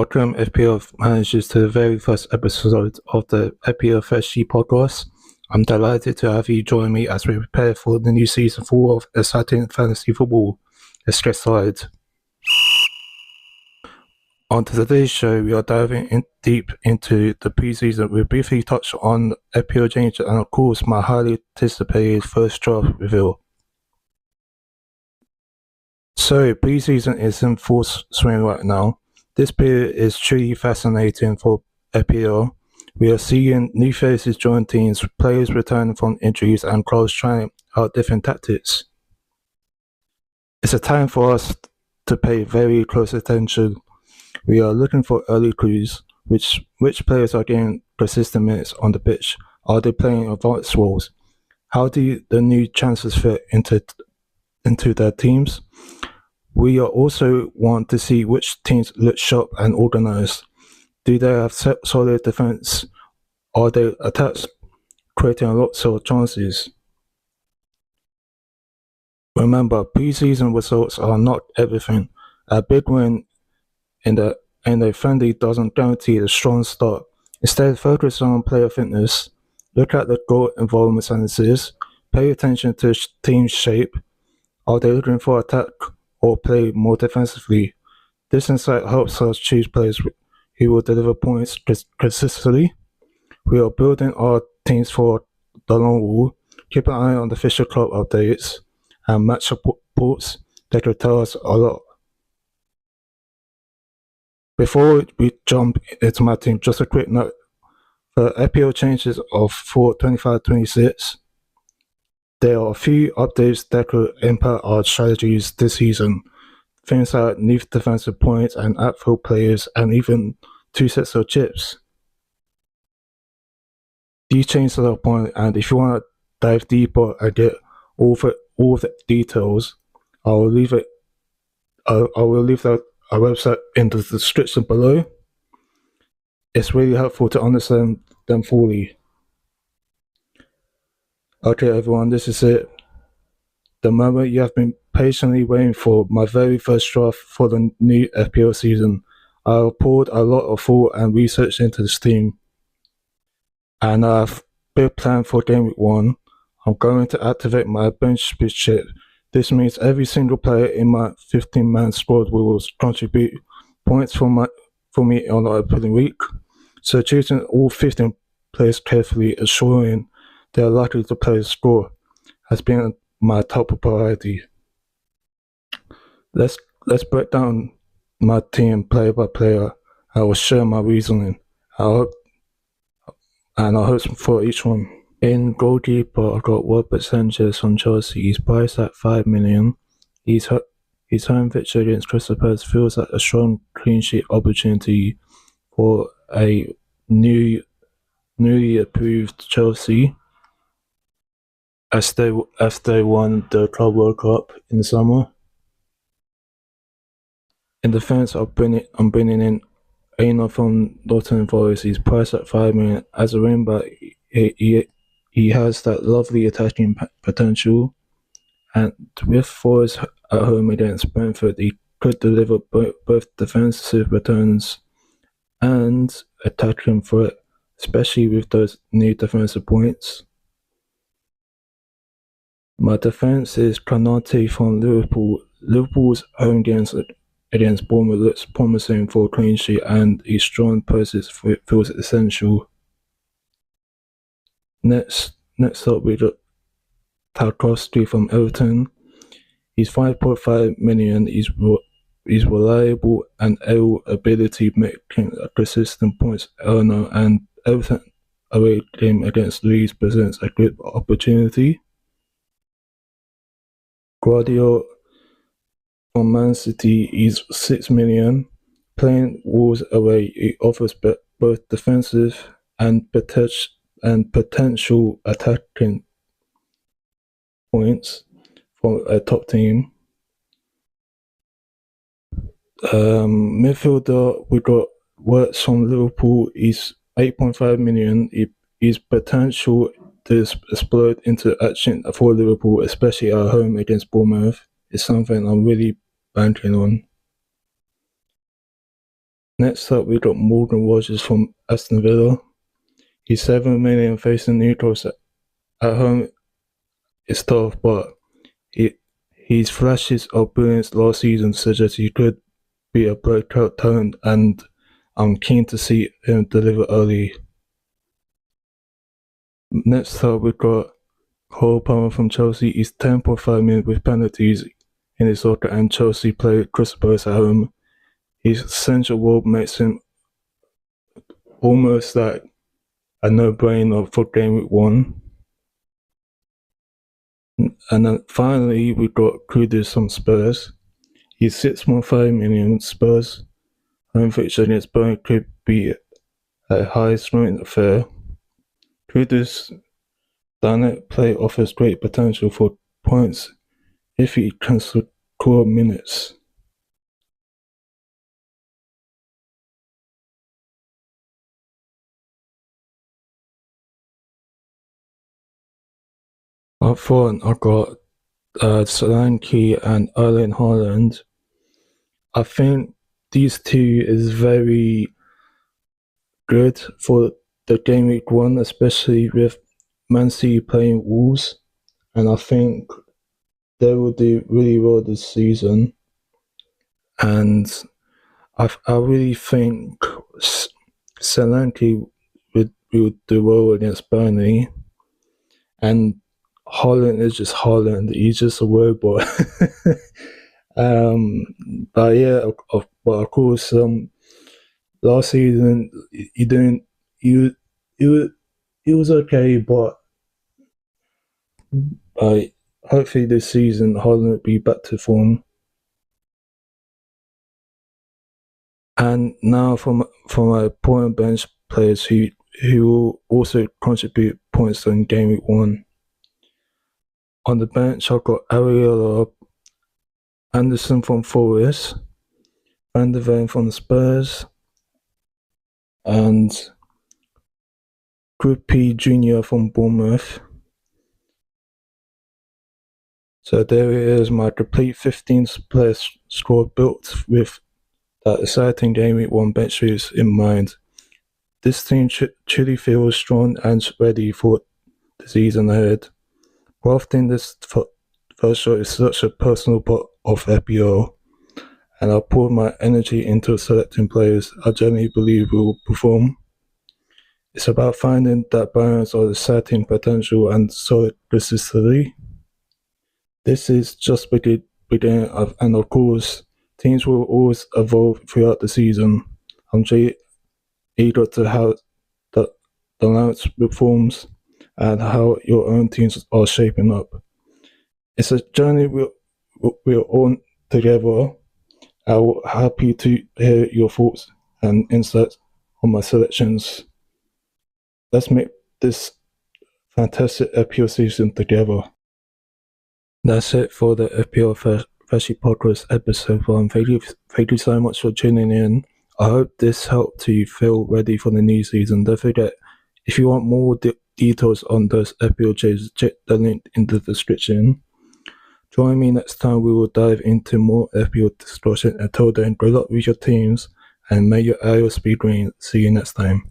Welcome FPL managers to the very first episode of the FPLFreshly podcast. I'm delighted to have you join me as we prepare for the new season full of exciting fantasy football. Let's get started. On today's show, we are diving deep into the preseason. We'll briefly touch on FPL changes and of course my highly anticipated first draft reveal. So, preseason is in full swing right now. This period is truly fascinating for FPL. We are seeing new faces join teams, players returning from injuries, and clubs trying out different tactics. It's a time for us to pay very close attention. We are looking for early clues. Which players are getting consistent minutes on the pitch? Are they playing advanced roles? How do the new transfers fit into their teams? We also want to see which teams look sharp and organised. Do they have solid defence? Are their attacks creating lots of chances? Remember, pre-season results are not everything. A big win in a friendly doesn't guarantee a strong start. Instead, focus on player fitness. Look at the goal involvement analysis. Pay attention to team shape. Are they looking for attack or play more defensively? This insight helps us choose players who will deliver points consistently. We are building our teams for the long haul. Keep an eye on the official club updates and match reports. They could tell us a lot. Before we jump into my team, just a quick note. For FPL changes for 25-26, there are a few updates that could impact our strategies this season. Things like new defensive points and outfield players, and even 2 sets of chips. These changes are the point, and if you want to dive deeper and get all the details, I will leave our website in the description below. It's really helpful to understand them fully. Okay everyone, this is it. The moment you have been patiently waiting for, my very first draft for the new FPL season. I poured a lot of thought and research into this team. And I have a big plan for Gameweek 1. I'm going to activate my bench boost chip. This means every single player in my 15-man squad will contribute points for me on the opening week. So choosing all 15 players carefully, assuring they are likely to play the score, has been my top priority. Let's break down my team player by player. I will share my reasoning. I hope for each one. In goalkeeper, I got Robert Sanchez from Chelsea. He's priced at $5 million. His home victory against Crystal Palace feels like a strong clean sheet opportunity for a newly approved Chelsea, as they won the Club World Cup in the summer. In defence, I'm bringing in Aina from Nottingham Forest. He's priced at $5 million. As a wing back, he has that lovely attacking potential, and with Forest at home against Brentford, he could deliver both defensive returns and attacking threat, especially with those new defensive points. My defence is Kanate from Liverpool. Liverpool's home games against Bournemouth looks promising for a clean sheet, and a strong presence feels essential. Next up, we got Tarkowski from Everton. He's $5.5 million. He's reliable and ability, making a consistent points earner, and Everton away game against Leeds presents a good opportunity. Guardiola from Man City is $6 million. Playing Wolves away, he offers both defensive and potential attacking points from a top team. Midfielder, we got Wirtz from Liverpool. He's $8.5 million. His potential to explode into action for Liverpool, especially at home against Bournemouth, is something I'm really banking on. Next up, we got Morgan Rogers from Aston Villa. He's 7 million facing neutrals at home. It's tough, but his flashes of brilliance last season suggest he could be a breakout talent, and I'm keen to see him deliver early. Next up, we got Cole Palmer from Chelsea. He's 10.5 million with penalties in his soccer, and Chelsea play Crystal Palace at home. His central role makes him almost like a no-brainer for Gameweek 1. And then finally, we got Kudus from Spurs. He's 6.5 million. Spurs home fixture against Burnley could be a high-scoring affair. Kudus' dynamic play offers great potential for points if he can score minutes. Up front, I got Solanke and Erling Haaland. I think these two is very good for the game week 1, especially with Man City playing Wolves, and I think they will do really well this season. And I really think Solanke would do well against Burnley, and Haaland is just Haaland. He's just a robot. But yeah, but of course, last season he didn't. He was okay, but hopefully this season Haaland will be back to form. And now for my point bench players who will also contribute points in game week 1. On the bench, I've got Ariella, Anderson from Forest, Van der Ven from the Spurs, and Grippy Jr. from Bournemouth. So there it is, my complete 15-player squad built with that exciting game week 1 bench boost in mind. This team truly feels strong and ready for the season ahead. Crafting this first shot is such a personal part of FPL, and I'll pour my energy into selecting players I genuinely believe will perform. It's about finding that balance of exciting potential and solid consistency. This is just beginning, and of course, teams will always evolve throughout the season. I'm eager to how the dynamics performs and how your own teams are shaping up. It's a journey we're on together. I'm happy to hear your thoughts and insights on my selections. Let's make this fantastic FPL season together. That's it for the FPLFreshly Podcast episode 1. Thank you so much for tuning in. I hope this helped you feel ready for the new season. Don't forget, if you want more details on those FPL changes, check the link in the description. Join me next time. We will dive into more FPL discussion. Until then, good luck with your teams and may your arrows be green. See you next time.